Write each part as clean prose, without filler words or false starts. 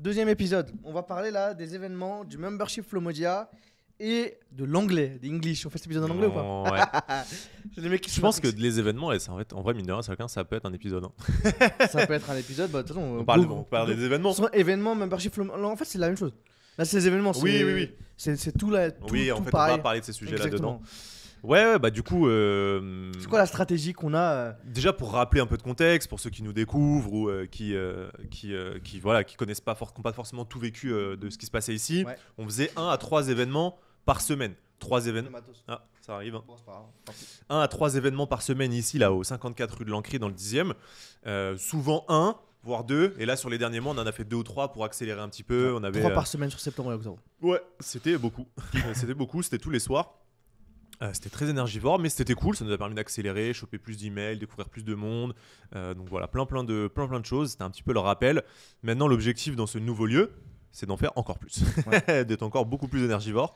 Deuxième épisode. On va parler là des événements du membership Flomodia et de l'anglais, d'English. On fait cet épisode en anglais ou pas? Ouais. C'est les mecs qui Je pense que les événements, là, en vrai, mine de rien, ça peut être un épisode. ça peut être un épisode. Bah, de toute façon, On parle des événements. Événements, membership Flomodia. En fait, c'est la même chose. Là, c'est les événements. Oui. C'est tout là. Tout, Oui, tout en fait, pareil. on va parler de ces sujets-là Exactement. dedans. Ouais, bah du coup. C'est quoi la stratégie qu'on a Déjà pour rappeler un peu de contexte pour ceux qui nous découvrent ou qui connaissent pas, qui n'ont pas forcément tout vécu de ce qui se passait ici. Ouais. On faisait 1 à 3 événements par semaine. 3 événements. Matos. Ah, ça arrive. Bon, c'est pas grave. Tant pis. 1 à 3 événements par semaine ici, là, au 54 rue de l'Ancry, dans le 10e. Souvent 1, voire 2. Et là, sur les derniers mois, on en a fait 2 ou 3 pour accélérer un petit peu. On avait 3 par semaine sur septembre et octobre. Ouais, c'était beaucoup. C'était tous les soirs. C'était très énergivore, mais c'était cool. Ça nous a permis d'accélérer, choper plus d'emails, découvrir plus de monde. Donc voilà, plein de choses. C'était un petit peu le rappel. Maintenant, l'objectif dans ce nouveau lieu, c'est d'en faire encore plus. Ouais. D'être encore beaucoup plus énergivore.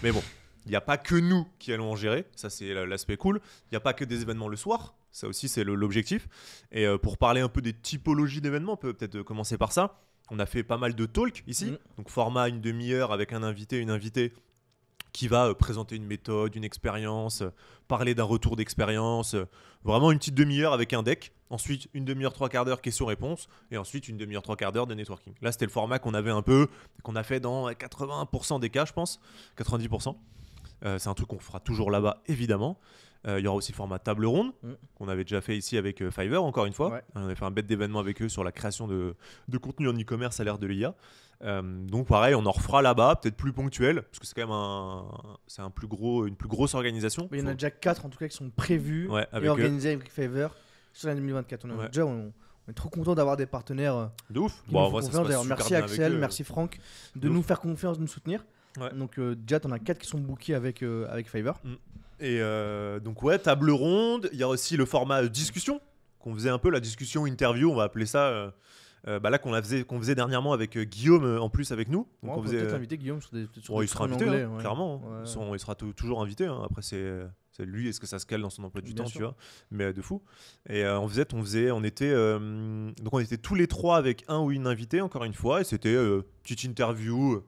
Mais bon, il n'y a pas que nous qui allons en gérer. Ça, c'est l'aspect cool. Il n'y a pas que des événements le soir. Ça aussi, c'est l'objectif. Et pour parler un peu des typologies d'événements, on peut peut-être commencer par ça. On a fait pas mal de talks ici. Donc format une demi-heure avec un invité, une invitée qui va présenter une méthode, une expérience, parler d'un retour d'expérience, vraiment une petite demi-heure avec un deck, ensuite une demi-heure, 3/4 d'heure questions-réponses, et ensuite une demi-heure, 3/4 d'heure de networking. Là, c'était le format qu'on avait un peu, qu'on a fait dans 80% des cas, je pense, 90%. C'est un truc qu'on fera toujours là-bas, évidemment. Il y aura aussi le format table ronde, qu'on avait déjà fait ici avec Fiverr, encore une fois. Ouais. On avait fait un bête d'événement avec eux sur la création de contenu en e-commerce à l'ère de l'IA. Donc pareil, on en refera là-bas, peut-être plus ponctuel, parce que c'est quand même une plus grosse organisation. Mais il y en a déjà 4 en tout cas qui sont prévus Ouais, et avec eux. organisés avec Fiverr sur l'année 2024. On est trop content d'avoir des partenaires De ouf. qui Bon, nous en font vrai, ça se confiance. passe D'ailleurs, super merci bien avec Axel, eux. merci Franck de De nous ouf. faire confiance, de nous soutenir. Ouais. Donc déjà, t'en as 4 qui sont bookés avec Fiverr. Et donc ouais, table ronde. Il y a aussi le format discussion, qu'on faisait un peu la discussion interview, on va appeler ça. Là qu'on faisait dernièrement avec Guillaume en plus avec nous. Donc On peut peut-être inviter Guillaume sur des il sera invité, anglais, hein, ouais. clairement. Ouais. Il sera toujours invité. Hein. Après, c'est lui, est-ce que ça se cale dans son emploi du Bien temps, sûr. tu vois. Mais de fou. Et on était tous les trois avec un ou une invitée, encore une fois. Et c'était petite interview,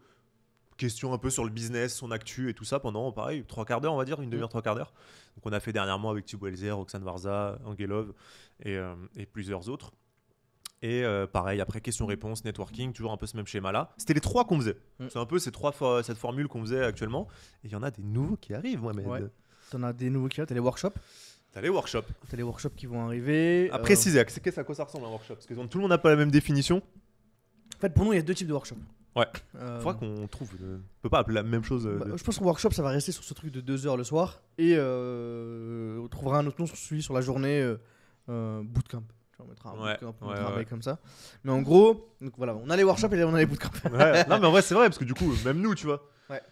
question un peu sur le business, son actu et tout ça pendant, pareil, 3/4 d'heure, on va dire, une demi-heure, 3/4 d'heure. Donc on a fait dernièrement avec Thibaut Elzer, Roxane Varza, Angelov et plusieurs autres. Et pareil, après question-réponse, networking, toujours un peu ce même schéma-là. C'était les 3 qu'on faisait. C'est un peu cette formule qu'on faisait actuellement. Et il y en a des nouveaux qui arrivent, Mohamed. Ouais. T'en as des nouveaux qui arrivent, t'as les workshops. T'as les workshops. T'as les workshops qui vont arriver. À préciser, à quoi ça ressemble un workshop? Parce que tout le monde n'a pas la même définition. En fait, pour nous, il y a 2 types de workshops. Ouais. Faudra qu'on trouve. On peut pas appeler la même chose. Je pense qu'au workshop, ça va rester sur ce truc de 2 heures le soir. Et on trouvera un autre nom sur celui sur la journée bootcamp. On mettra un bootcamp, on mettra un bail comme ça. Mais en gros, donc voilà, on a les workshops et on a les bootcamps. Ouais. Non, mais en vrai, c'est vrai, parce que du coup, même nous, tu vois. Ouais.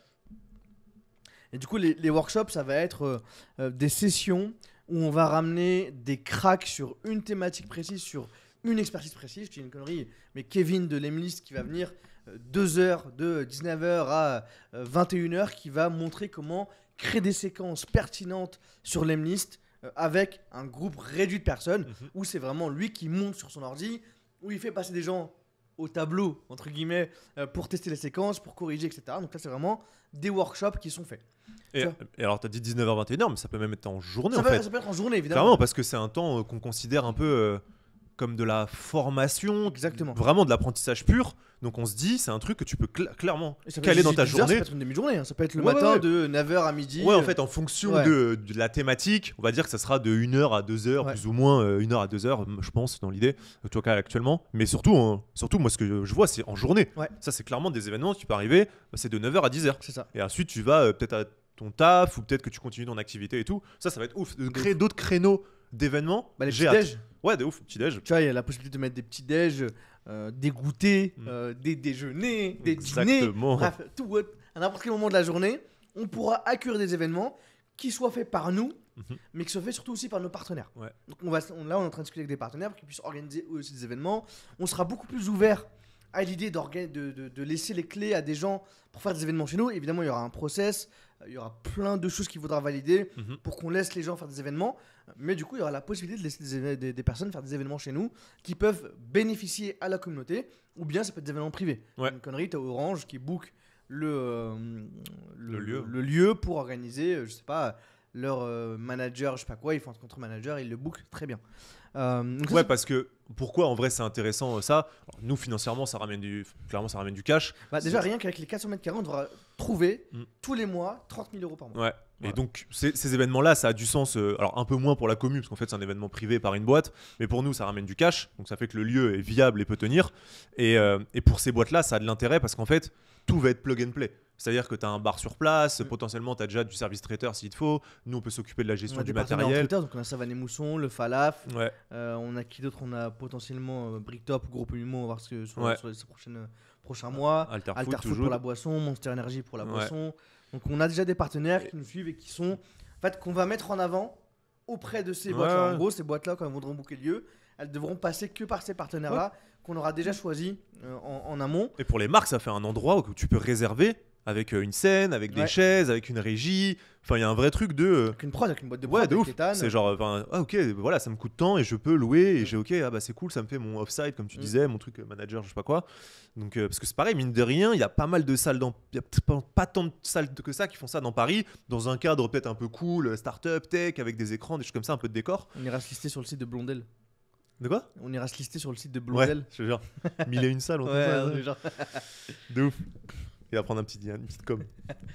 Et du coup, les workshops, ça va être des sessions où on va ramener des cracks sur une thématique précise, sur une expertise précise. Je dis une connerie, mais Kevin de l'Emlist qui va venir 2 heures de 19h à 21h qui va montrer comment créer des séquences pertinentes sur l'Emlist avec un groupe réduit de personnes où c'est vraiment lui qui monte sur son ordi, où il fait passer des gens au tableau, entre guillemets, pour tester les séquences, pour corriger, etc. Donc là, c'est vraiment des workshops qui sont faits. Et alors, t'as dit 19h-21h, mais ça peut même être en journée, Ça en fait. peut être en journée, évidemment. Clairement, parce que c'est un temps qu'on considère un peu comme de la formation, Exactement. vraiment de l'apprentissage pur. Donc on se dit, c'est un truc que tu peux clairement Et ça peut caler être dans ta 10 heures, journée. Ça peut être une demi-journée, hein. Ça peut être le Ouais, matin ouais. de 9h à midi. Ouais, en fait, en fonction Ouais. de la thématique, on va dire que ça sera de 1h à 2h, Ouais. plus ou moins 1h à 2h, je pense, dans l'idée, en tout cas actuellement. Mais surtout, moi, ce que je vois, c'est en journée. Ouais. Ça, c'est clairement des événements qui peuvent arriver, c'est de 9h à 10h. C'est ça. Et ensuite, tu vas peut-être à ton taf, ou peut-être que tu continues ton activité et tout. Ça va être ouf. De créer d'autres créneaux d'événements. Bah, les j'ai petits hâte. déj. Ouais, de ouf, petit déj. Tu vois, il y a la possibilité de mettre des petits déj, des goûters, des déjeuners, des dîners. Exactement. Bref, tout, à n'importe quel moment de la journée, on pourra accueillir des événements qui soient faits par nous, mais qui soient faits surtout aussi par nos partenaires. Ouais. Donc là, on est en train de discuter avec des partenaires pour qu'ils puissent organiser eux aussi des événements. On sera beaucoup plus ouvert a l'idée de laisser les clés à des gens pour faire des événements chez nous, évidemment, il y aura un process, il y aura plein de choses qu'il faudra valider pour qu'on laisse les gens faire des événements. Mais du coup, il y aura la possibilité de laisser des personnes faire des événements chez nous qui peuvent bénéficier à la communauté, ou bien ça peut être des événements privés. Ouais. Une connerie, tu as Orange qui book le lieu. le lieu pour organiser, je sais pas, leur manager, je sais pas quoi, ils font un contre-manager, ils le bookent très bien. Donc ça, Ouais, parce que pourquoi en vrai c'est intéressant ça. Alors, nous financièrement clairement ça ramène du cash. déjà, rien qu'avec les 400 mètres carrés, on devra trouver Mm. tous les mois 30 000 euros par mois. Ouais. Voilà. Et donc ces événements-là, ça a du sens. Alors un peu moins pour la commune, parce qu'en fait c'est un événement privé par une boîte, mais pour nous ça ramène du cash, donc ça fait que le lieu est viable et peut tenir. Et pour ces boîtes-là, ça a de l'intérêt parce qu'en fait tout va être plug and play. C'est-à-dire que tu as un bar sur place, potentiellement tu as déjà du service traiteur s'il te faut. Nous on peut s'occuper de la On gestion a du des partenaires matériel. en Twitter, donc on a Savane et Mousson, le Falaf, Ouais. on a qui d'autre? On a potentiellement Bricktop, Groupe Humo, on va voir ce que sur, Ouais. sur les prochains mois. Alterfoot Alterfoot toujours. pour la boisson, Monster Energy pour la Ouais. boisson. Donc on a déjà des partenaires qui nous suivent et qui sont, en fait, qu'on va mettre en avant auprès de ces boîtes-là. Ouais. En gros, ces boîtes-là, quand elles voudront booker le lieu, elles devront passer que par ces partenaires-là qu'on aura déjà choisis en amont. Et pour les marques, ça fait un endroit où tu peux réserver avec une scène, avec des Ouais. chaises, avec une régie. Enfin, il y a un vrai truc de. Avec une prod, avec une boîte de prod, Ouais, de avec ouf. Ethan. C'est genre, ok, voilà, ça me coûte tant et je peux louer et j'ai ok, ah bah c'est cool, ça me fait mon offside comme tu disais, mon truc manager, je sais pas quoi. Donc, parce que c'est pareil, mine de rien, il y a pas mal de salles il y a pas tant de salles que ça qui font ça dans Paris, dans un cadre peut-être un peu cool, start-up, tech, avec des écrans, des choses comme ça, un peu de décor. On ira se lister sur le site de Blondel. De quoi? On ira se lister sur le site de Ouais, Blondel. je te jure. 1001 salles, on fait Ouais, ça, ouais, genre. de ouf. Et à prendre une petite com.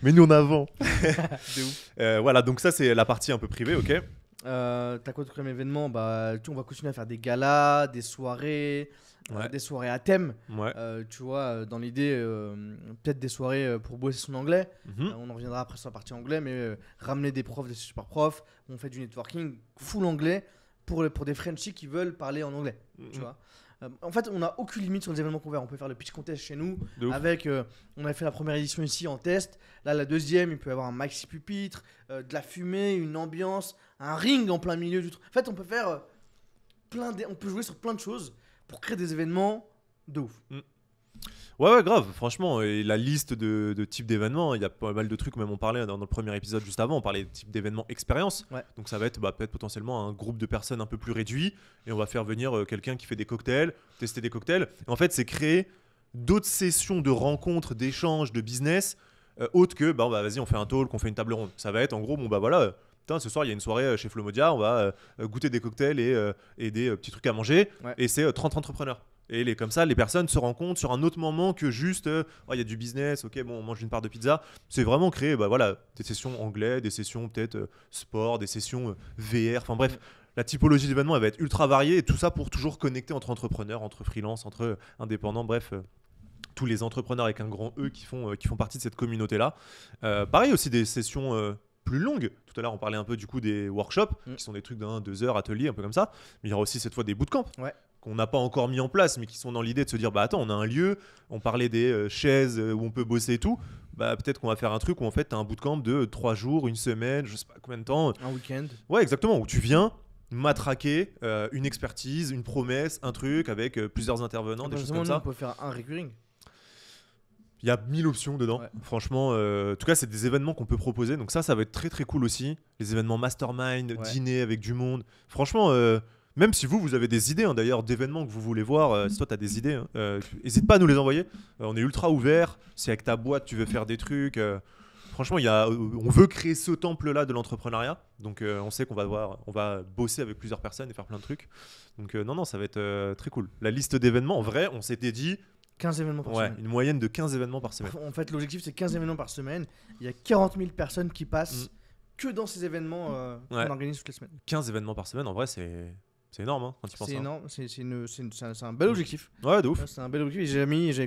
Mais nous en avant. De ouf. Voilà, donc ça c'est la partie un peu privée, ok. T'as quoi comme événement? On va continuer à faire des galas, des soirées, Ouais. des soirées à thème. Ouais. Tu vois, dans l'idée, peut-être des soirées pour bosser son anglais. Mhm. On en reviendra après sur la partie anglais, mais ramener des profs, des super profs. On fait du networking full anglais pour des Frenchies qui veulent parler en anglais. Tu vois. En fait, on n'a aucune limite sur les événements qu'on fait. On peut faire le pitch contest chez nous. De ouf. Avec, on a fait la première édition ici en test. Là, la deuxième, il peut y avoir un maxi pupitre, de la fumée, une ambiance, un ring en plein milieu du truc. En fait, on peut faire on peut jouer sur plein de choses pour créer des événements de ouf. Ouais, grave, franchement, et la liste de types d'événements, il y a pas mal de trucs, même on parlait dans le premier épisode juste avant, on parlait de types d'événements expérience. Ouais. Donc ça va être peut-être potentiellement un groupe de personnes un peu plus réduit, et on va faire venir quelqu'un qui fait des cocktails, tester des cocktails. Et en fait, c'est créer d'autres sessions de rencontres, d'échanges, de business, autres que, vas-y, on fait un talk, on fait une table ronde. Ça va être en gros, voilà. Putain, ce soir il y a une soirée chez Flomodia, on va goûter des cocktails et des petits trucs à manger, Ouais. et c'est 30 entrepreneurs. Et comme ça, les personnes se rencontrent sur un autre moment que juste il y a du business, ok, bon, on mange une part de pizza. C'est vraiment créer des sessions anglais, des sessions peut-être sport, des sessions VR, enfin bref. La typologie d'événements elle va être ultra variée et tout ça pour toujours connecter entre entrepreneurs, entre freelance, entre indépendants, bref. Tous les entrepreneurs avec un grand E qui font partie de cette communauté-là. Pareil aussi des sessions plus longues. Tout à l'heure, on parlait un peu du coup des workshops, qui sont des trucs d'1-2 heures, ateliers, un peu comme ça. Mais il y aura aussi cette fois des bootcamps. Ouais. Qu'on n'a pas encore mis en place, mais qui sont dans l'idée de se dire, attends, on a un lieu, on parlait des chaises où on peut bosser et tout, peut-être qu'on va faire un truc où en fait, tu as un bootcamp de 3 jours, une semaine, je sais pas combien de temps. Un week-end. Ouais, exactement, où tu viens matraquer une expertise, une promesse, un truc avec plusieurs intervenants, des choses comme ça. On peut faire un recurring. Il y a 1000 options dedans. Ouais. Franchement, en tout cas, c'est des événements qu'on peut proposer. Donc ça va être très très cool aussi. Les événements mastermind, dîner avec du monde. Franchement, même si vous avez des idées d'ailleurs d'événements que vous voulez voir, si toi tu as des idées, n'hésite pas à nous les envoyer. On est ultra ouvert. Si avec ta boîte tu veux faire des trucs, franchement, on veut créer ce temple-là de l'entrepreneuriat. Donc on sait on va bosser avec plusieurs personnes et faire plein de trucs. Donc non, ça va être très cool. La liste d'événements, en vrai, on s'était dit 15 événements par semaine. une moyenne de 15 événements par semaine. En fait, l'objectif, c'est 15 événements par semaine. Il y a 40 000 personnes qui passent que dans ces événements qu'on organise toutes les semaines. 15 événements par semaine, en vrai, c'est énorme quand tu penses. C'est énorme, c'est un bel objectif. Ouais, de ouf. C'est un bel objectif.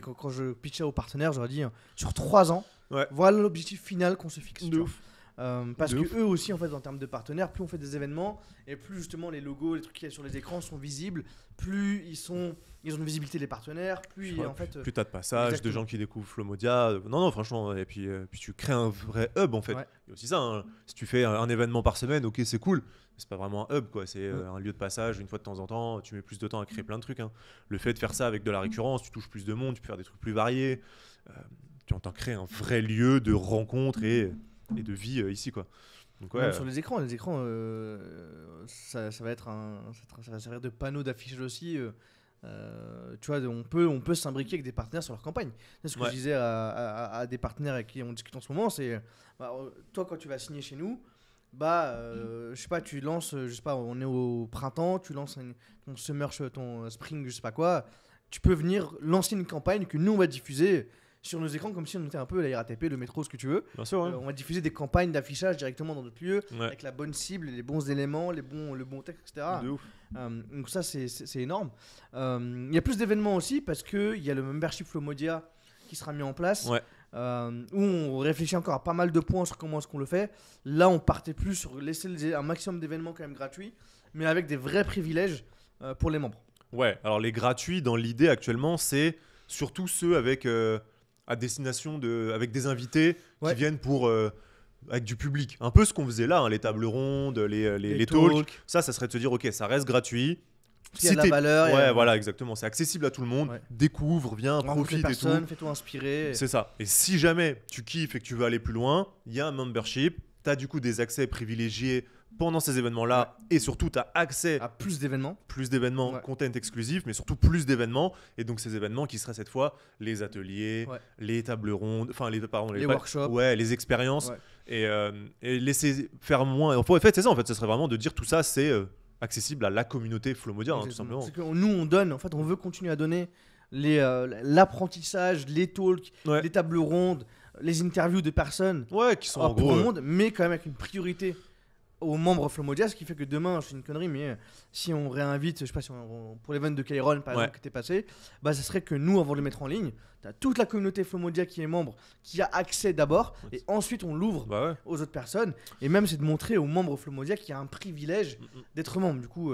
Quand je pitchais aux partenaires, j'aurais dit sur 3 ans, Ouais. voilà l'objectif final qu'on se fixe. De tu ouf. Parce De que ouf. eux aussi, en fait, en termes de partenaires, plus on fait des événements et plus justement les logos, les trucs qu'il y a sur les écrans sont visibles, plus ils ont une visibilité les partenaires, plus Ouais, en fait. plus t'as de passages, de Exactement. gens qui découvrent Flomodia. Non, franchement, et puis tu crées un vrai hub en fait. Ouais. Il y a aussi ça, hein. Si tu fais un événement par semaine, ok, c'est cool. C'est pas vraiment un hub, quoi. C'est un lieu de passage, une fois de temps en temps. Tu mets plus de temps à créer plein de trucs, hein. Le fait de faire ça avec de la récurrence, tu touches plus de monde, tu peux faire des trucs plus variés. Euh, tu entends créer un vrai lieu de rencontre et de vie ici, quoi. Donc, ouais. Même sur les écrans, ça va être ça va servir de panneau d'affichage aussi. Tu vois, on peut s'imbriquer avec des partenaires sur leur campagne. C'est ce que Ouais. je disais à des partenaires avec qui on discute en ce moment. C'est toi, quand tu vas signer chez nous, je sais pas, tu lances, je sais pas, on est au printemps, tu lances ton summer, ton spring, je sais pas quoi. Tu peux venir lancer une campagne que nous on va diffuser sur nos écrans comme si on était un peu la RATP, le métro, ce que tu veux. Bien sûr, ouais. On va diffuser des campagnes d'affichage directement dans notre lieu Ouais. avec la bonne cible, les bons éléments, le bon texte, etc. De ouf. Donc ça, c'est énorme. Il y a plus d'événements aussi parce qu'il y a le membership Flomodia qui sera mis en place. Ouais. Où on réfléchit encore à pas mal de points sur comment est-ce qu'on le fait. Là, on partait plus sur laisser un maximum d'événements quand même gratuits, mais avec des vrais privilèges pour les membres. Ouais, alors les gratuits, dans l'idée actuellement, c'est surtout ceux avec à destination avec des invités Ouais. qui viennent pour avec du public. Un peu ce qu'on faisait là, hein, les tables rondes, les talks. Ça serait de se dire, ok, ça reste gratuit. Il y a de la t'es- valeur. Ouais, voilà, exactement. C'est accessible à tout le monde. Ouais. Découvre, viens, Rencontre les profite et personnes, tout. fais-toi inspirer. C'est ça. Et si jamais tu kiffes et que tu veux aller plus loin, il y a un membership. Tu as du coup des accès privilégiés pendant ces événements-là. Et surtout, tu as accès À plus d'événements. plus d'événements, Ouais. content exclusif, mais surtout plus d'événements. Et donc ces événements qui seraient cette fois les ateliers, Ouais. les tables rondes, enfin Les workshops. ouais, les expériences. Ouais. Et laisser faire moins. En fait, c'est ça. En fait, ce serait vraiment de dire tout ça, c'est accessible à la communauté Flomodia, hein, tout Exactement. simplement. C'est que nous, on donne, en fait, on veut continuer à donner l'apprentissage, les talks, Ouais. les tables rondes, les interviews de personnes Ouais, qui sont en pour gros. le monde, mais quand même avec une priorité aux membres Flomodia, ce qui fait que demain, c'est une connerie, mais si on réinvite, je sais pas si pour l'event de Kairon par Ouais. exemple qui était passé, ça serait que nous, avant de le mettre en ligne, tu as toute la communauté Flomodia qui est membre, qui a accès d'abord, Ouais. et ensuite on l'ouvre Bah ouais. aux autres personnes, et même c'est de montrer aux membres Flomodia qu'il y a un privilège d'être membre. Du coup,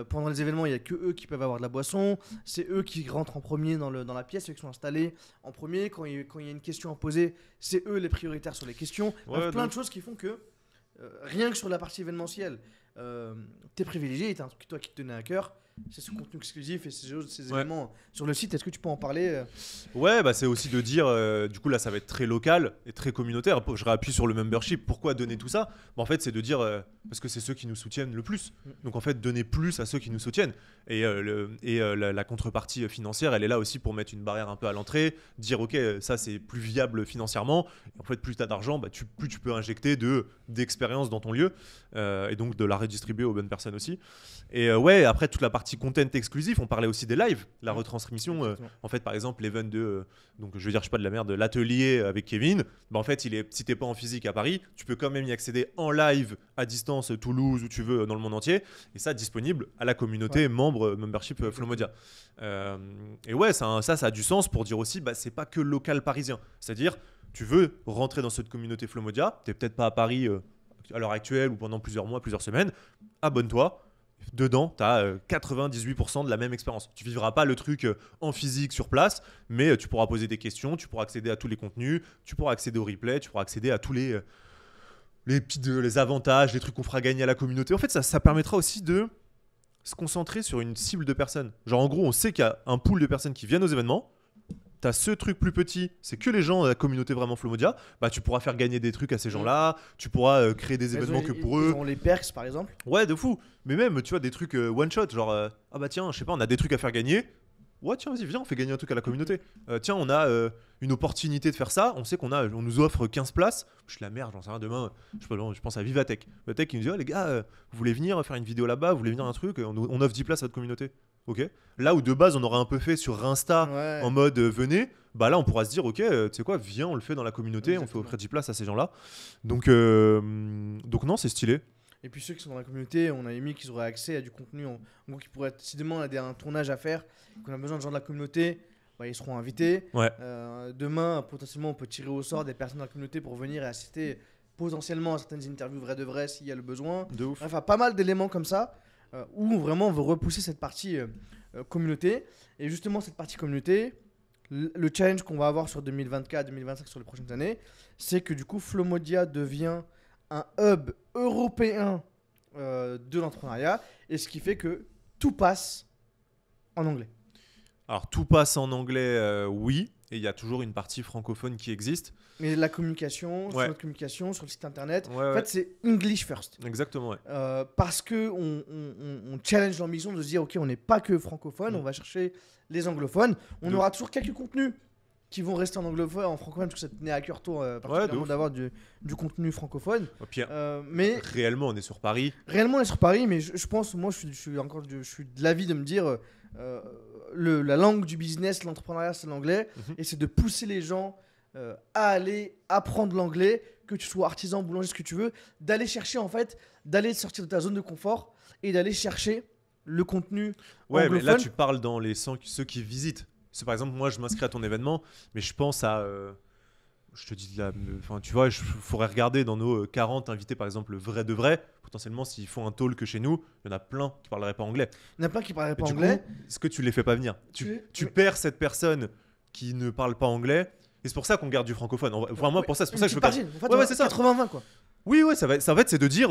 pendant les événements, il n'y a que eux qui peuvent avoir de la boisson, c'est eux qui rentrent en premier dans la pièce, ceux qui sont installés en premier. Quand il y a une question à poser, c'est eux les prioritaires sur les questions. Ouais, Bref, plein de de choses qui font que, rien que sur la partie événementielle, t'es privilégié, et t'as un truc toi qui te tenait à cœur, c'est ce contenu exclusif et ces Ouais. événements sur le site. Est-ce que tu peux en parler Ouais, bah c'est aussi de dire, du coup là ça va être très local et très communautaire. Je réappuie sur le membership. Pourquoi donner tout ça? Bah, en fait, c'est de dire, parce que c'est ceux qui nous soutiennent le plus. Donc en fait, donner plus à ceux qui nous soutiennent. Et, la contrepartie financière, elle est là aussi pour mettre une barrière un peu à l'entrée, dire ok, ça c'est plus viable financièrement. Et en fait, plus tu as d'argent, bah, plus tu peux injecter d'expérience dans ton lieu et donc de la redistribuer aux bonnes personnes aussi. Et ouais, après toute la partie content exclusif, on parlait aussi des lives, la retransmission. Exactement. En fait, par exemple, l'event donc je veux dire, je sais pas de la merde, de l'atelier avec Kevin, bah en fait, si t'es pas en physique à Paris, tu peux quand même y accéder en live à distance, Toulouse, où tu veux, dans le monde entier, et ça disponible à la communauté membre membership Flomodia. Et ouais, ça a du sens pour dire aussi, bah c'est pas que local parisien, c'est-à-dire tu veux rentrer dans cette communauté Flomodia, t'es peut-être pas à Paris à l'heure actuelle ou pendant plusieurs mois, plusieurs semaines, abonne-toi. Dedans, tu as 98% de la même expérience. Tu vivras pas le truc en physique sur place, mais tu pourras poser des questions, tu pourras accéder à tous les contenus, tu pourras accéder au replay, tu pourras accéder à tous les avantages, les trucs qu'on fera gagner à la communauté. En fait, ça permettra aussi de se concentrer sur une cible de personnes. Genre, en gros, on sait qu'il y a un pool de personnes qui viennent aux événements. T'as ce truc plus petit, c'est que les gens de la communauté vraiment Flomodia, bah tu pourras faire gagner des trucs à ces gens-là, tu pourras créer des événements que pour eux. Ils auront les perks par exemple. Ouais, de fou. Mais même, tu vois, des trucs one shot, genre, ah bah tiens, je sais pas, on a des trucs à faire gagner. Ouais, tiens, vas-y, viens, on fait gagner un truc à la communauté. Tiens, on a une opportunité de faire ça. On sait on nous offre 15 places. Je suis la merde, j'en sais rien. Demain, je pense à Vivatech. Vivatech qui nous dit, oh, les gars, vous voulez venir faire une vidéo là-bas, vous voulez venir un truc, on offre 10 places à votre communauté. Ok. Là où de base, on aurait un peu fait sur Insta Ouais. en mode venez, bah là, on pourra se dire, ok, tu sais quoi, viens, on le fait dans la communauté, on fait Exactement. offrir 10 places à ces gens-là. Donc non, c'est stylé. Et puis ceux qui sont dans la communauté, on a émis qu'ils auraient accès à du contenu. En gros, qui pourrait si demain on a un tournage à faire, qu'on a besoin de gens de la communauté, bah, ils seront invités. Ouais. Demain, potentiellement, on peut tirer au sort des personnes de la communauté pour venir et assister potentiellement certaines interviews vraies de vraies s'il y a le besoin. De ouf. Enfin, pas mal d'éléments comme ça où vraiment on veut repousser cette partie communauté. Et justement, cette partie communauté, le challenge qu'on va avoir sur 2024-2025 sur les prochaines années, c'est que du coup, Flomodia devient un hub européen de l'entrepreneuriat. Et ce qui fait que tout passe en anglais. Alors tout passe en anglais, oui, et il y a toujours une partie francophone qui existe. Mais la communication, sur Ouais. notre communication, sur le site internet, Ouais, en ouais. fait, c'est English first. Exactement, ouais. Parce que on challenge l'ambition de se dire, ok, on n'est pas que francophone, on va chercher les anglophones. On De aura toujours quelques contenus qui vont rester en anglophone, en francophone, parce que ça tenait à cœur toi particulièrement ouf. d'avoir du contenu francophone. Et puis, Mais réellement, on est sur Paris. réellement, on est sur Paris, mais je pense, moi, je suis de l'avis de me dire, la langue du business, l'entrepreneuriat, c'est l'anglais, et c'est de pousser les gens à aller apprendre l'anglais, que tu sois artisan, boulanger, ce que tu veux, d'aller chercher en fait, d'aller sortir de ta zone de confort et d'aller chercher le contenu Ouais, mais là, anglophone. tu parles dans ceux qui visitent. C'est par exemple, moi, je m'inscris à ton événement, mais je pense à. Je te dis là, enfin, tu vois, il faudrait regarder dans nos 40 invités, par exemple, vrai de vrai. Potentiellement, s'ils font un talk chez nous, il y en a plein qui parleraient pas anglais. Il y en a plein qui ne parleraient Mais pas du anglais. coup, est-ce que tu les fais pas venir tu perds cette personne qui ne parle pas anglais. Et c'est pour ça qu'on garde du francophone. Enfin, moi, pour ça, c'est pour ça que je veux pas. garder. En fait, Ouais, ouais, c'est ça. 80-20 quoi. Oui, ouais, ça va, en fait, c'est de dire,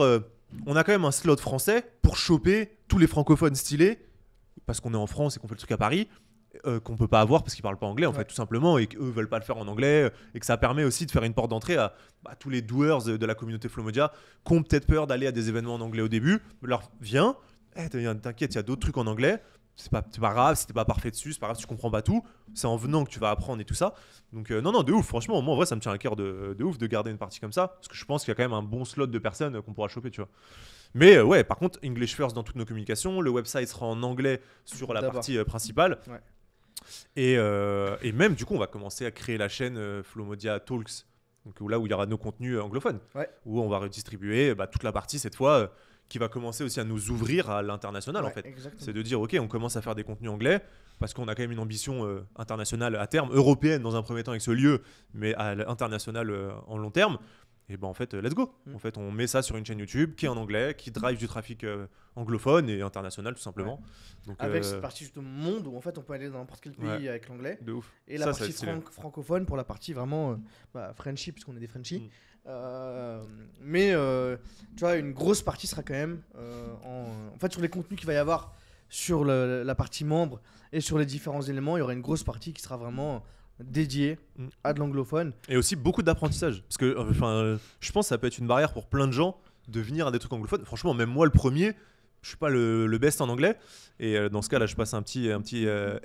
on a quand même un slot français pour choper tous les francophones stylés, parce qu'on est en France et qu'on fait le truc à Paris, qu'on peut pas avoir parce qu'ils parlent pas anglais, en fait, tout simplement, et qu'eux veulent pas le faire en anglais, et que ça permet aussi de faire une porte d'entrée à tous les doers de la communauté Flomodia qui ont peut-être peur d'aller à des événements en anglais au début. Leur viens, t'inquiète, il y a d'autres trucs en anglais. C'est pas grave, si t'es pas parfait dessus, c'est pas grave si tu comprends pas tout. C'est en venant que tu vas apprendre et tout ça. Donc non, de ouf. Franchement, moi en vrai, ça me tient à cœur de ouf de garder une partie comme ça, parce que je pense qu'il y a quand même un bon slot de personnes qu'on pourra choper, tu vois. Mais ouais, par contre, English first dans toutes nos communications. Le website sera en anglais sur la D'abord. partie principale. Ouais. Et même du coup, on va commencer à créer la chaîne Flomodia Talks, donc là où il y aura nos contenus anglophones, Ouais. où on va redistribuer toute la partie cette fois. Qui va commencer aussi à nous ouvrir à l'international en Ouais, fait. exactement. C'est de dire ok, on commence à faire des contenus anglais parce qu'on a quand même une ambition internationale à terme, européenne dans un premier temps avec ce lieu, mais à l'international en long terme. Et ben en fait, let's go. En fait, on met ça sur une chaîne YouTube qui est en anglais, qui drive du trafic anglophone et international tout simplement. Donc, Avec cette partie justement monde où en fait on peut aller dans n'importe quel pays avec l'anglais. de ouf. Et Ça, la ça va partie être stylé. francophone pour la partie vraiment Frenchy, puisqu'on est des Frenchies. Mais tu vois, une grosse partie sera quand même en fait sur les contenus qu'il va y avoir sur la partie membre et sur les différents éléments, il y aura une grosse partie qui sera vraiment dédiée à de l'anglophone. Et aussi beaucoup d'apprentissage. Parce que je pense que ça peut être une barrière pour plein de gens de venir à des trucs anglophones. Franchement, même moi le premier, je suis pas le best en anglais. Et dans ce cas là, je passe un petit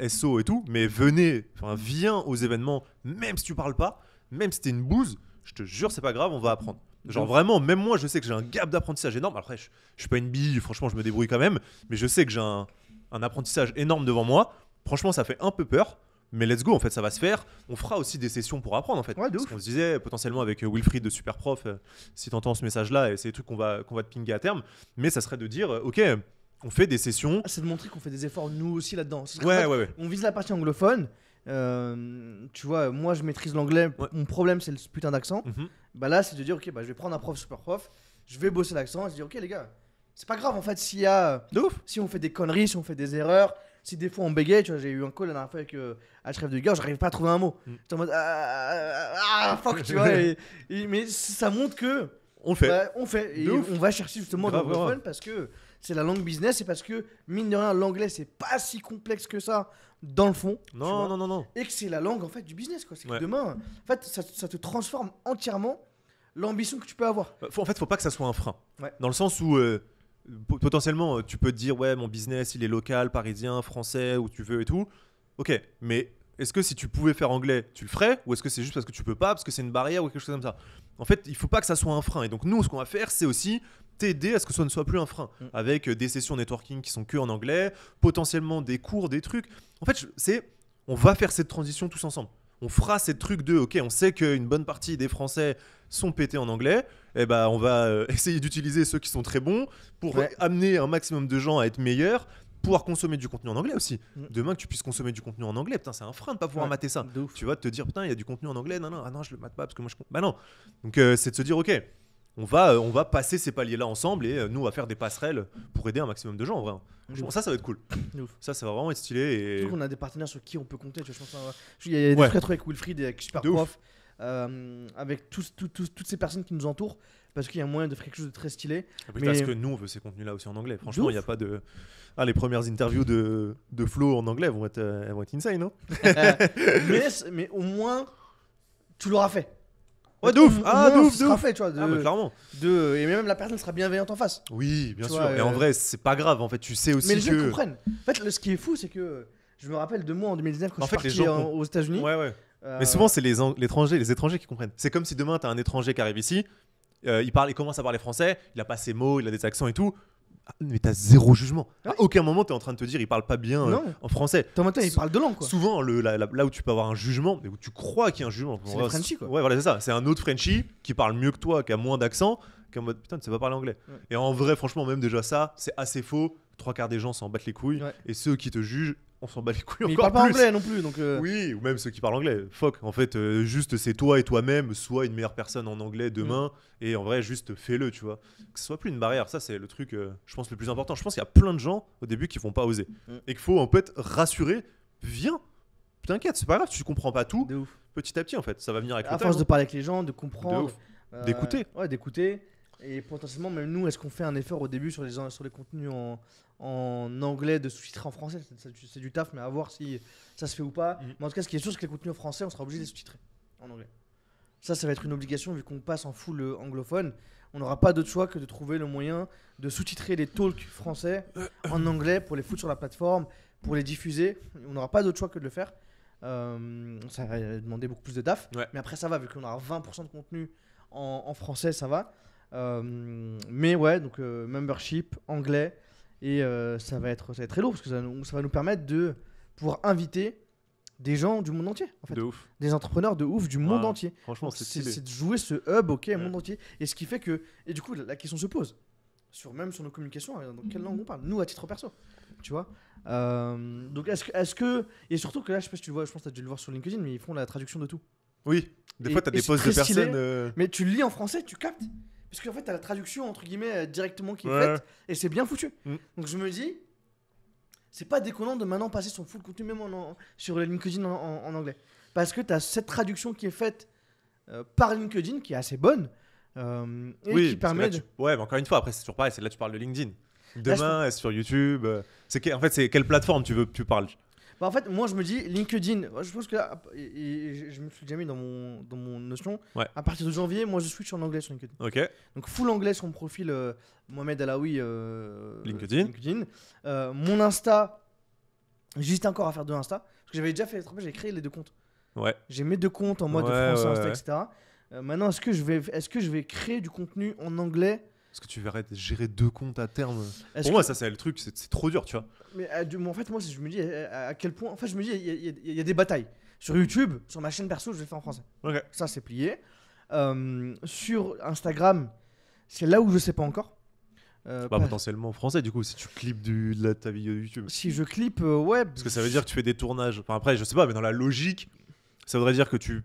SO et tout. Mais viens aux événements, même si tu parles pas, même si t'es une bouse, je te jure, c'est pas grave, on va apprendre. Genre vraiment, même moi, je sais que j'ai un gap d'apprentissage énorme. Après, je suis pas une bille, franchement, je me débrouille quand même. Mais je sais que j'ai un apprentissage énorme devant moi. Franchement, ça fait un peu peur. Mais let's go, en fait, ça va se faire. On fera aussi des sessions pour apprendre, en fait. Ouais, de Parce ouf. qu'on se disait potentiellement avec Wilfried de Superprof, si tu entends ce message-là, et c'est des trucs qu'on va te pinguer à terme. Mais ça serait de dire, ok, on fait des sessions. C'est de montrer qu'on fait des efforts nous aussi là-dedans. C'est-à-dire Ouais, qu'en fait, ouais. on vise la partie anglophone. Tu vois, moi je maîtrise l'anglais. Ouais. Mon problème c'est le putain d'accent. Mhm. Bah là, c'est de dire, ok, bah je vais prendre un prof super prof, je vais bosser l'accent et se dire, ok les gars, c'est pas grave en fait s'il y a, De ouf. si on fait des conneries, si on fait des erreurs, si des fois on bégaye, tu vois, j'ai eu un call la dernière fois avec HRF de Gare, j'arrive pas à trouver un mot. J'étais en mode, fuck, tu vois, mais ça montre que On le fait. bah, on fait, et De ouf. on va chercher justement de Grave, l'anglophone grave. parce que c'est la langue business et parce que mine de rien, l'anglais c'est pas si complexe que ça dans le fond. tu vois. Non. Et que c'est la langue en fait du business quoi. C'est que Ouais. demain, en fait, ça te transforme entièrement l'ambition que tu peux avoir. En fait, faut pas que ça soit un frein. Ouais. Dans le sens où potentiellement, tu peux te dire, ouais, mon business, il est local, parisien, français, où tu veux et tout. Ok, mais est-ce que si tu pouvais faire anglais, tu le ferais? Ou est-ce que c'est juste parce que tu peux pas, parce que c'est une barrière ou quelque chose comme ça? En fait, il faut pas que ça soit un frein. Et donc, nous, ce qu'on va faire, c'est aussi t'aider à ce que ça ne soit plus un frein. Avec des sessions networking qui sont que en anglais, potentiellement des cours, des trucs. En fait, on va faire cette transition tous ensemble. On fera ces trucs de, ok, on sait qu'une bonne partie des Français sont pétés en anglais, et ben on va essayer d'utiliser ceux qui sont très bons pour amener un maximum de gens à être meilleurs, pouvoir consommer du contenu en anglais aussi. Demain que tu puisses consommer du contenu en anglais, putain, c'est un frein de pas pouvoir mater ça. De ouf. Tu vas te dire, putain, il y a du contenu en anglais, non, je le mate pas parce que moi je. Bah non. Donc c'est de se dire, ok, on va passer ces paliers-là ensemble et nous, on va faire des passerelles pour aider un maximum de gens en vrai. Franchement, ça va être cool. De ouf. Ça va vraiment être stylé. Et... Surtout qu'on a des partenaires sur qui on peut compter. Tu vois, je pense il y a des frères avec Wilfried et avec Superprof, avec toutes ces personnes qui nous entourent, parce qu'il y a moyen de faire quelque chose de très stylé. Parce que nous, on veut ces contenus-là aussi en anglais. Franchement, il n'y a pas de. Ah, les premières interviews de Flo en anglais elles vont être insane, non? mais au moins, tu l'auras fait. Ouais, de ouf. Sera fait, tu vois. Clairement. Et même la personne sera bienveillante en face. Oui, bien sûr. Vois, et en vrai, c'est pas grave. En fait, tu sais aussi mais les que. gens comprennent. En fait, ce qui est fou, c'est que je me rappelle de moi en 2019 quand je suis parti aux États-Unis. Ouais. Mais souvent, c'est les étrangers qui comprennent. C'est comme si demain, t'as un étranger qui arrive ici, il commence à parler français, il a pas ses mots, il a des accents et tout. Mais t'as zéro jugement. À aucun moment, t'es en train de te dire, il parle pas bien en français. Il parle deux langues, quoi. Souvent, là où tu peux avoir un jugement, où tu crois qu'il y a un jugement. C'est le Frenchie, quoi. Ouais, voilà, c'est ça. C'est un autre Frenchie qui parle mieux que toi, qui a moins d'accent, qui est en mode putain, tu sais pas parler anglais. Ouais. Et en vrai, franchement, même déjà ça, c'est assez faux. 3/4 des gens s'en battent les couilles. Ouais. Et ceux qui te jugent, on s'en bat les couilles Mais encore ils parlent plus. pas anglais non plus, donc. Oui, ou même ceux qui parlent anglais. Fuck. En fait, juste c'est toi et toi-même, sois une meilleure personne en anglais demain. Et en vrai, juste fais-le, tu vois. Que ce soit plus une barrière. Ça, c'est le truc, je pense, le plus important. Je pense qu'il y a plein de gens au début qui vont pas oser. Et qu'il faut en fait rassurer. Viens. T'inquiète, c'est pas grave, tu comprends pas tout. De ouf. Petit à petit, en fait, ça va venir avec le À temps. force de parler avec les gens, de comprendre. D'écouter. Ouais, d'écouter. Et potentiellement, même nous, est-ce qu'on fait un effort au début sur les contenus en anglais de sous-titrer en français? C'est du taf, mais à voir si ça se fait ou pas. Mais en tout cas, ce qui est sûr, c'est que les contenus en français, on sera obligé de les sous-titrer en anglais. Ça va être une obligation vu qu'on passe en full anglophone. On n'aura pas d'autre choix que de trouver le moyen de sous-titrer les talks français en anglais pour les foutre sur la plateforme, pour les diffuser. On n'aura pas d'autre choix que de le faire. Ça va demander beaucoup plus de taf. Ouais. Mais après, ça va, vu qu'on aura 20% de contenu en français, ça va. Mais ouais, donc membership, anglais, et ça va être très lourd parce que ça va nous permettre de pouvoir inviter des gens du monde entier, en fait. De ouf. Des entrepreneurs de ouf du monde entier. Franchement, Donc, c'est stylé. c'est de jouer ce hub, monde entier. Et ce qui fait que, et du coup, la question se pose même sur nos communications, dans quelle langue on parle, nous à titre perso, tu vois. Donc est-ce que, et surtout que là, je sais pas si tu le vois, je pense que tu as dû le voir sur LinkedIn, mais ils font la traduction de tout. Oui. Des fois, t'as des c'est posts de très stylé, personnes. Mais tu le lis en français, tu captes. Parce qu'en fait, t'as la traduction entre guillemets directement qui est faite et c'est bien foutu. Donc je me dis, c'est pas déconnant de maintenant passer son full contenu même sur LinkedIn en anglais. Parce que t'as cette traduction qui est faite par LinkedIn qui est assez bonne et qui permet de. Ouais, mais encore une fois, après, c'est toujours pareil, c'est là que tu parles de LinkedIn. Demain, est-ce sur YouTube en fait, c'est quelle plateforme tu parles? Bah en fait, moi je me dis LinkedIn. Je pense que là, et je me suis déjà mis dans mon notion. Ouais. À partir de janvier, moi je switch en anglais sur LinkedIn. Ok. Donc full anglais sur mon profil Mohamed Alaoui LinkedIn. Mon Insta, j'hésite encore à faire 2 Insta. Parce que j'avais déjà fait, j'ai créé les 2 comptes. Ouais. J'ai mes 2 comptes en mode français, Insta, etc. Maintenant, est-ce que je vais créer du contenu en anglais? Est-ce que tu verrais gérer 2 comptes à terme? Pour moi, ça c'est le truc, c'est trop dur, tu vois. Mais en fait, moi, je me dis à quel point. En fait, je me dis, il y a des batailles. Sur YouTube, sur ma chaîne perso, je vais faire en français. Ok. Ça, c'est plié. Sur Instagram, c'est là où je sais pas encore. Potentiellement en français, du coup, si tu clips de ta vidéo YouTube. Si je clip, ouais. Parce que ça veut dire que tu fais des tournages. Enfin, après, je sais pas, mais dans la logique, ça voudrait dire que tu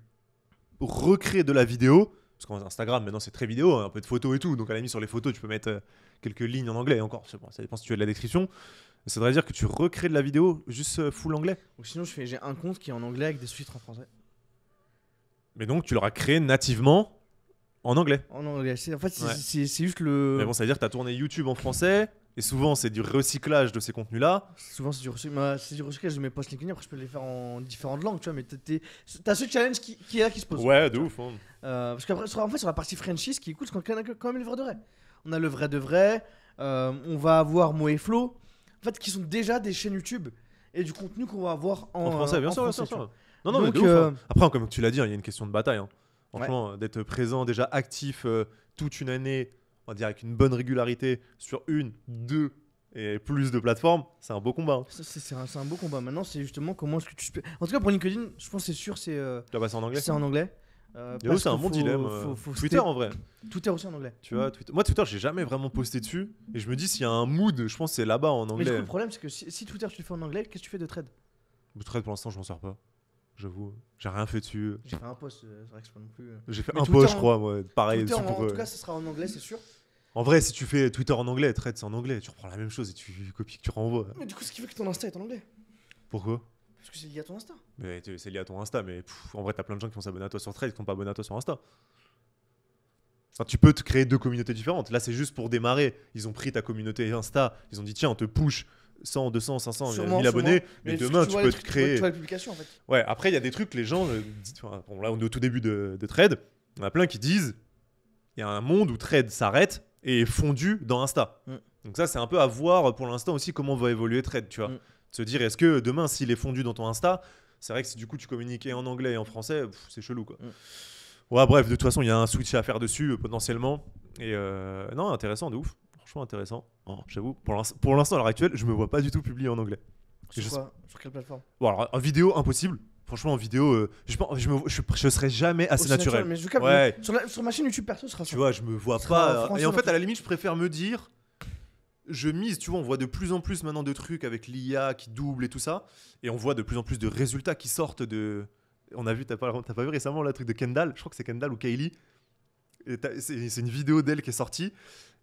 recrées de la vidéo. Parce qu'Instagram, maintenant, c'est très vidéo, un peu de photos et tout. Donc, à la limite, sur les photos, tu peux mettre quelques lignes en anglais. Et encore, bon, ça dépend si tu as de la description. Mais ça voudrait dire que tu recrées de la vidéo juste full anglais. Ou sinon, j'ai un compte qui est en anglais avec des sous-titres en français. Mais donc, tu l'auras créé nativement en anglais. En anglais. En fait, c'est juste le. Mais bon, ça veut dire que tu as tourné YouTube en français. Et souvent, c'est du recyclage de ces contenus-là. Souvent, c'est du recyclage de mes posts LinkedIn. Après, je peux les faire en différentes langues, tu vois. Mais t'as ce challenge qui est là, qui se pose. Ouais, de ouf. Hein. Parce qu'après, en fait, sur la partie Frenchie, ce qui est cool, c'est qu'on a quand même le vrai de vrai. On a le vrai de vrai. On va avoir Mo et Flo, en fait, qui sont déjà des chaînes YouTube et du contenu qu'on va avoir en français, bien sûr. Non, donc, mais de ouf, hein. Après, comme tu l'as dit, il y a une question de bataille. Hein. Franchement, d'être présent, déjà actif toute une année, on va dire avec une bonne régularité sur 1, 2 et plus de plateformes, c'est un beau combat. Hein. C'est un beau combat. Maintenant, c'est justement comment est-ce que tu peux. En tout cas, pour LinkedIn, je pense que c'est sûr, c'est. Tu vas passer en anglais? C'est en anglais. C'est un bon dilemme. Twitter en vrai. Twitter aussi en anglais. Tu vois, moi Twitter, j'ai jamais vraiment posté dessus. Et je me dis, s'il y a un mood, je pense que c'est là-bas en anglais. Mais du coup, le problème, c'est que si Twitter tu le fais en anglais, qu'est-ce que tu fais de trade? Trade pour l'instant, je m'en sers pas. j'avoue. J'ai rien fait dessus. J'ai fait un post, c'est vrai que c'est pas non plus. J'ai fait Mais un Twitter, post, je crois, moi. Pareil. Twitter, dessus pour, en tout cas, ça sera en anglais, c'est sûr. En vrai, si tu fais Twitter en anglais, Threads c'est en anglais, tu reprends la même chose et tu copies que tu renvoies. Mais du coup, ce qui fait que ton Insta est en anglais. Pourquoi? Parce que c'est lié à ton Insta. Mais c'est lié à ton Insta, mais en vrai, t'as plein de gens qui vont s'abonner à toi sur Threads qui sont pas abonnés à toi sur Insta. Enfin, tu peux te créer 2 communautés différentes. Là, c'est juste pour démarrer. Ils ont pris ta communauté Insta, ils ont dit tiens, on te push 100, 200, 500, Sûrement, 1000 abonnés, mais demain, tu vois peux les te trucs, créer. Tu vois les publications en fait. Ouais, après, il y a des trucs, les gens disent. Enfin, bon, là, on est au tout début de Threads. On a plein qui disent il y a un monde où Threads s'arrête et est fondu dans Insta. Donc, ça, c'est un peu à voir pour l'instant aussi comment va évoluer Threads, tu vois. De se dire, est-ce que demain, s'il est fondu dans ton Insta, c'est vrai que si du coup tu communiques en anglais et en français, c'est chelou quoi. Ouais, bref, de toute façon, il y a un switch à faire dessus potentiellement. Et non, intéressant, de ouf. Franchement, intéressant. Oh, j'avoue, pour l'instant, à l'heure actuelle, je me vois pas du tout publier en anglais. Sur quelle plateforme? Bon, alors, en vidéo, impossible. Franchement, en vidéo, je serais jamais assez Aussi naturel. Mais je capte, Ouais. Sur ma chaîne YouTube perso, ce sera ça. Tu vois, je me vois Ce sera pas. français, Et en fait, fait. à la limite, je préfère me dire. Je mise, tu vois, on voit de plus en plus maintenant de trucs avec l'IA qui double et tout ça. Et on voit de plus en plus de résultats qui sortent de. On a vu, t'as pas vu récemment le truc de Kendall? Je crois que c'est Kendall ou Kylie. C'est une vidéo d'elle qui est sortie.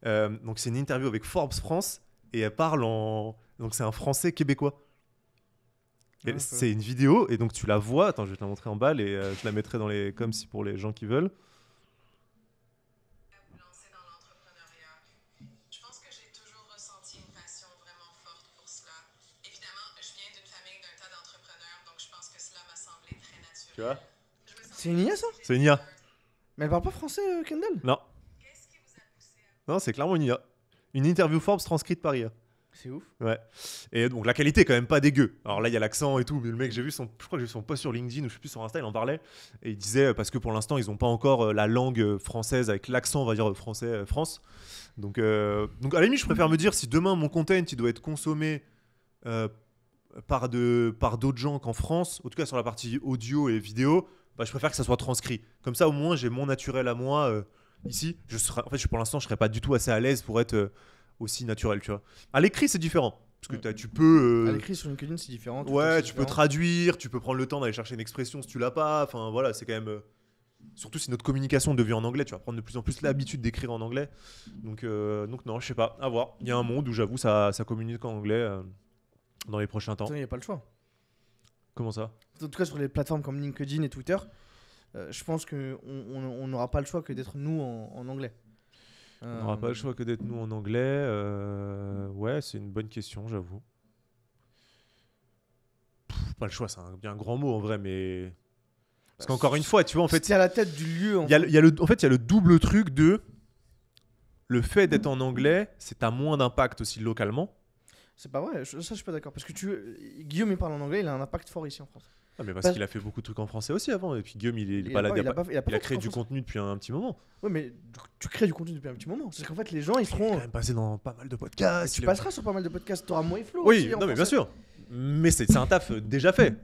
Donc c'est une interview avec Forbes France. Et elle parle en. Donc c'est un français québécois. Et c'est une vidéo. Et donc tu la vois. Attends, je vais te la montrer en balle. Et je la mettrai dans les. Comme si pour les gens qui veulent. Tu vois? C'est une IA ça? C'est une IA. Mais elle parle pas français, Kendall? Non. Non, c'est clairement une IA. Une interview Forbes transcrite par IA. C'est ouf. Ouais. Et donc la qualité est quand même pas dégueu. Alors là, il y a l'accent et tout. Mais le mec, je crois que j'ai vu son post sur LinkedIn ou je sais plus sur Insta, il en parlait. Et il disait parce que pour l'instant, ils n'ont pas encore la langue française avec l'accent, on va dire français France. Donc à la limite, je préfère me dire si demain mon content il doit être consommé par d'autres gens qu'en France, en tout cas sur la partie audio et vidéo, bah, je préfère que ça soit transcrit. Comme ça, au moins, j'ai mon naturel à moi ici. En fait, pour l'instant, je serais pas du tout assez à l'aise pour être aussi naturel, tu vois. À l'écrit, c'est différent. Parce que tu peux. À l'écrit sur LinkedIn, c'est différent. Ouais, tu peux traduire, tu peux prendre le temps d'aller chercher une expression si tu l'as pas. Enfin, voilà, c'est quand même. Surtout si notre communication devient en anglais, tu vas prendre de plus en plus l'habitude d'écrire en anglais. Donc non, je sais pas. À voir. Il y a un monde où j'avoue, ça communique en anglais dans les prochains temps. Il n'y a pas le choix. Comment ça? En tout cas, sur les plateformes comme LinkedIn et Twitter, je pense qu'on n'aura pas le choix que d'être nous en anglais. On n'aura pas le choix que d'être nous en anglais. Ouais, c'est une bonne question, j'avoue. Pas le choix, c'est un bien grand mot en vrai, mais. Parce qu'encore une fois, tu vois, en fait. C'est à la tête du lieu. En fait, il y a le double truc de. Le fait d'être en anglais, c'est à moins d'impact aussi localement. C'est pas vrai, ça je suis pas d'accord. Parce que Guillaume il parle en anglais, il a un impact fort ici en France. Ah, mais parce qu'il a fait beaucoup de trucs en français aussi avant. Et puis Guillaume, il est pas là. Il a créé du contenu depuis un petit moment. Ouais, mais tu crées du contenu depuis un petit moment. C'est qu'en fait, les gens ils seront. Il est quand même passé dans pas mal de podcasts. Tu passeras sur pas mal de podcasts, t'auras Moi et Flo. Oui, aussi, non, mais bien sûr. Mais c'est un taf déjà fait.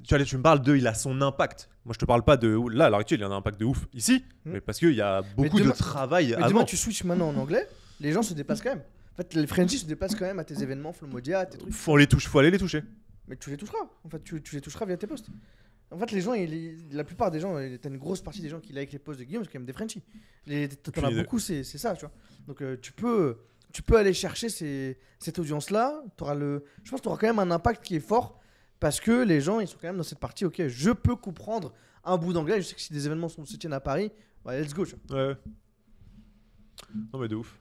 Tu me parles il a son impact. Moi, je te parle pas de. Là, à l'heure actuelle, il a un impact de ouf ici. Mais parce qu'il y a beaucoup de travail avant. Demain, tu switches maintenant en anglais, les gens se dépassent quand même. En fait, les Frenchies se dépassent quand même à tes événements, Flomodia, à tes trucs. Faut aller les toucher. Mais tu les toucheras. En fait, tu les toucheras via tes posts. En fait, les gens, la plupart des gens, t'as une grosse partie des gens qui like les posts de Guillaume, c'est quand même des Frenchies. T'en as beaucoup, c'est ça, tu vois. Donc, tu peux aller chercher cette audience-là. Je pense que tu auras quand même un impact qui est fort parce que les gens, ils sont quand même dans cette partie. Ok, je peux comprendre un bout d'anglais. Je sais que si des événements se tiennent à Paris, bah, let's go. Tu vois. Ouais. Non, mais de ouf.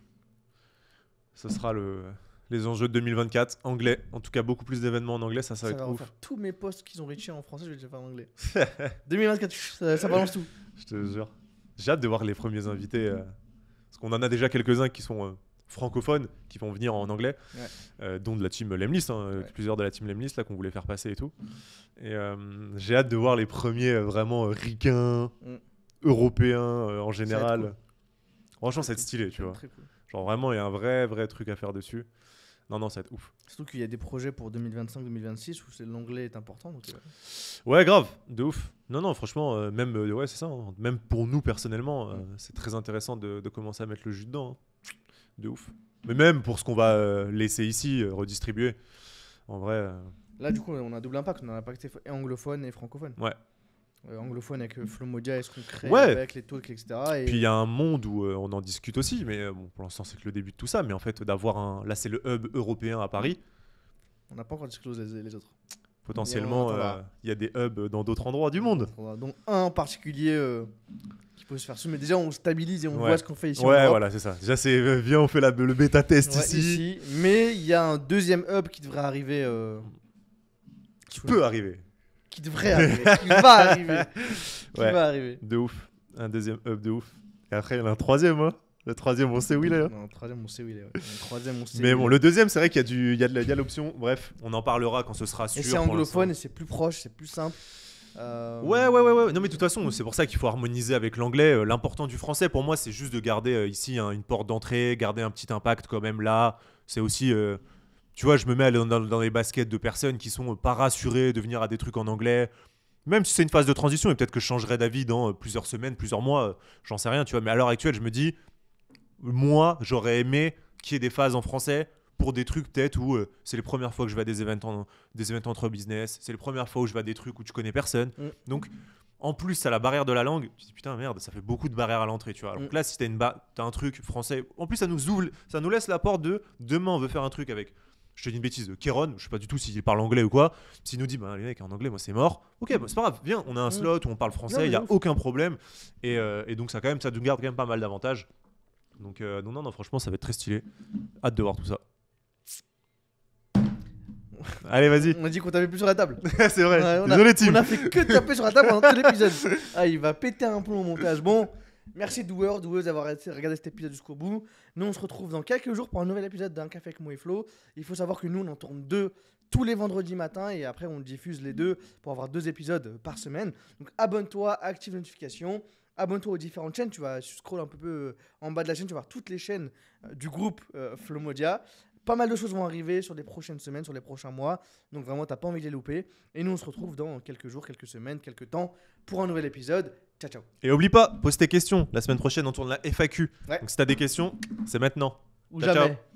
Ça sera les enjeux de 2024. Anglais. En tout cas, beaucoup plus d'événements en anglais. Ça va être ouf. Tous mes posts qu'ils ont reachés en français, je vais les faire en anglais. 2024, ça balance tout. Je te jure. J'ai hâte de voir les premiers invités. Parce qu'on en a déjà quelques-uns qui sont francophones, qui vont venir en anglais. Ouais. Dont de la team Lemlist. Ouais. Plusieurs de la team Lemlist là, qu'on voulait faire passer et tout. Et j'ai hâte de voir les premiers vraiment ricains, européens en général. Cool. Franchement, ça va être stylé, tu vois. Cool. Genre vraiment, il y a un vrai truc à faire dessus. Non, ça va être ouf. Surtout qu'il y a des projets pour 2025-2026 où l'anglais est important. Donc ouais, grave, de ouf. Non, franchement, même, ouais, c'est ça. Hein. Même pour nous, personnellement, c'est très intéressant de commencer à mettre le jus dedans. Hein. De ouf. Mais même pour ce qu'on va laisser ici, redistribuer. En vrai, Là, du coup, on a un double impact. On a un impact anglophone et francophone. Ouais. Anglophone avec Flomodia et ce qu'on crée Ouais. avec les talks, etc. Et Puis il y a un monde où on en discute aussi, mais bon, pour l'instant c'est que le début de tout ça. Mais en fait, d'avoir un. Là, c'est le hub européen à Paris. on n'a pas encore disclosé les autres. Potentiellement, Et on entendra. il y a des hubs dans d'autres endroits du monde. Donc, un en particulier qui peut se faire sous. Mais déjà, on stabilise et on Ouais. voit ce qu'on fait ici. en Ouais, Europe. voilà, c'est ça. Déjà, c'est viens, on fait le bêta test Ouais, ici. Mais il y a un deuxième hub qui devrait arriver. Qui peut arriver. Qui devrait arriver. Qui va arriver. Qui Ouais. va arriver. De ouf. Un deuxième hub de ouf. Et après, il y en a un troisième. Hein. Le troisième, on sait où il est. Hein. Non, le troisième, on sait où il est. Ouais. Le troisième, on sait Mais où bon, il est. le deuxième, c'est vrai qu'il y a l'option. Bref, on en parlera quand ce sera sûr. Et c'est pour anglophone et l'instant. c'est plus proche, c'est plus simple. Ouais. Non, mais de toute façon, c'est pour ça qu'il faut harmoniser avec l'anglais. L'important du français, pour moi, c'est juste de garder ici une porte d'entrée, garder un petit impact quand même là. C'est aussi. Tu vois, je me mets dans les baskets de personnes qui sont pas rassurées de venir à des trucs en anglais. Même si c'est une phase de transition, et peut-être que je changerai d'avis dans plusieurs semaines, plusieurs mois, j'en sais rien, tu vois. Mais à l'heure actuelle, je me dis, moi, j'aurais aimé qu'il y ait des phases en français pour des trucs peut-être où c'est les premières fois que je vais à des événements entre business, c'est les premières fois où je vais à des trucs où tu connais personne. Donc, en plus, à la barrière de la langue, tu te dis putain, merde, ça fait beaucoup de barrières à l'entrée, tu vois. Donc là, si t'as un truc français, en plus, ça nous laisse la porte de demain, on veut faire un truc avec. Je te dis une bêtise, Kéron, je sais pas du tout s'il parle anglais ou quoi. S'il nous dit, bah, les mecs, en anglais, moi c'est mort. Ok, bah, c'est pas grave, viens, on a un slot où on parle français, il n'y a aucun problème. Et donc, ça nous garde quand même pas mal d'avantages. Donc, non, franchement, ça va être très stylé. Hâte de voir tout ça. Allez, vas-y. On a dit qu'on tapait plus sur la table. C'est vrai. Ouais, Désolé, Tim. On a fait que taper sur la table pendant tout l'épisode. Ah, il va péter un plomb au montage. Bon, merci doueuse d'avoir regardé cet épisode jusqu'au bout. Nous, on se retrouve dans quelques jours pour un nouvel épisode d'Un Café avec Mo et Flo. Il faut savoir que nous, on en tourne 2 tous les vendredis matins et après, on diffuse les 2 pour avoir 2 épisodes par semaine. Donc, abonne-toi, active les notifications. Abonne-toi aux différentes chaînes. Tu vas scroller un peu en bas de la chaîne. Tu vas voir toutes les chaînes du groupe Flomodia. Pas mal de choses vont arriver sur les prochaines semaines, sur les prochains mois. Donc vraiment, t'as pas envie de les louper. Et nous, on se retrouve dans quelques jours, quelques semaines, quelques temps pour un nouvel épisode. Ciao, ciao. Et oublie pas, pose tes questions. La semaine prochaine, on tourne la FAQ. Ouais. Donc si t'as des questions, c'est maintenant. Ou Ciao, jamais. ciao.